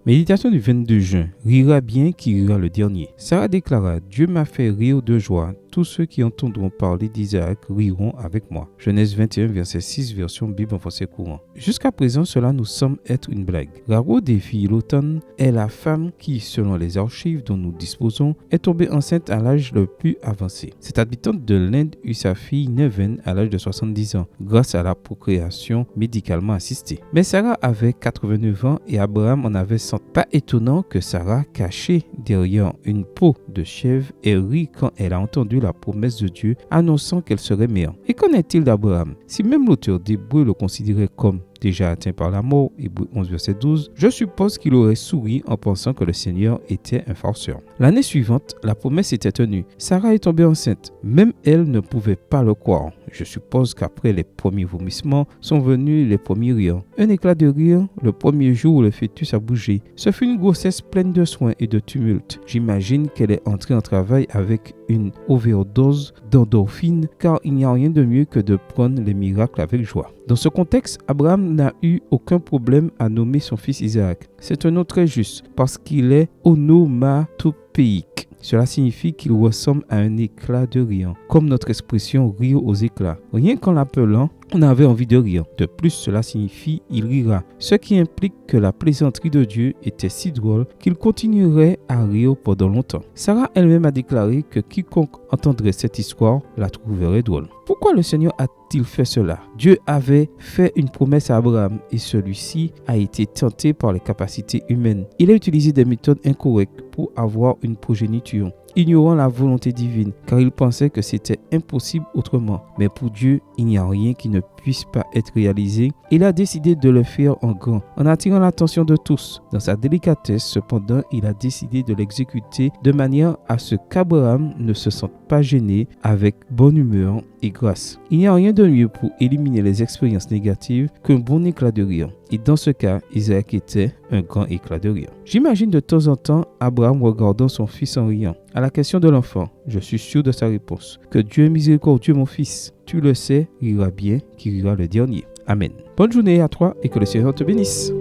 Méditation du 22 juin. Rira bien qui rira le dernier. Sarah déclara, Dieu m'a fait rire de joie. Tous ceux qui entendront parler d'Isaac riront avec moi. Genèse 21, verset 6, version Bible en français courant. Jusqu'à présent, cela nous semble être une blague. Raro Devi Lotan est la femme qui, selon les archives dont nous disposons, est tombée enceinte à l'âge le plus avancé. Cette habitante de l'Inde eut sa fille Neven à l'âge de 70 ans, grâce à la procréation médicalement assistée. Mais Sarah avait 89 ans et Abraham en avait 100. Pas étonnant que Sarah, cachée derrière une peau de chèvre, ait ri quand elle a entendu la promesse de Dieu annonçant qu'elle serait mère. Et qu'en est-il d'Abraham? Si même l'auteur d'Hébreux le considérait comme déjà atteint par la mort, Hébreux 11 verset 12, je suppose qu'il aurait souri en pensant que le Seigneur était un farceur. L'année suivante, la promesse était tenue. Sarah est tombée enceinte. Même elle ne pouvait pas le croire. Je suppose qu'après les premiers vomissements sont venus les premiers rires. Un éclat de rire le premier jour où le fœtus a bougé. Ce fut une grossesse pleine de soins et de tumulte. J'imagine qu'elle est entrée en travail avec une overdose d'endorphine, car il n'y a rien de mieux que de prendre les miracles avec joie. Dans ce contexte, Abraham n'a eu aucun problème à nommer son fils Isaac. C'est un nom très juste, parce qu'il est onomatopéique. Cela signifie qu'il ressemble à un éclat de rire, comme notre expression rire aux éclats. Rien qu'en l'appelant, on avait envie de rire. De plus, cela signifie il rira, ce qui implique que la plaisanterie de Dieu était si drôle qu'il continuerait à rire pendant longtemps. Sarah elle-même a déclaré que quiconque entendrait cette histoire la trouverait drôle. Pourquoi le Seigneur a-t-il fait cela? Dieu avait fait une promesse à Abraham et celui-ci a été tenté par les capacités humaines. Il a utilisé des méthodes incorrectes pour avoir une progéniture, ignorant la volonté divine, car il pensait que c'était impossible autrement. Mais pour Dieu, il n'y a rien qui ne puisse pas être réalisé. Il a décidé de le faire en grand, en attirant l'attention de tous. Dans sa délicatesse, cependant, il a décidé de l'exécuter de manière à ce qu'Abraham ne se sente pas gêné, avec bonne humeur et grâce. Il n'y a rien de mieux pour éliminer les expériences négatives qu'un bon éclat de rire. Et dans ce cas, Isaac était un grand éclat de rire. J'imagine de temps en temps Abraham regardant son fils en riant. À la question de l'enfant, je suis sûr de sa réponse. Que Dieu est miséricordieux, mon fils. Tu le sais, rira bien qui rira le dernier. Amen. Bonne journée à toi et que le Seigneur te bénisse.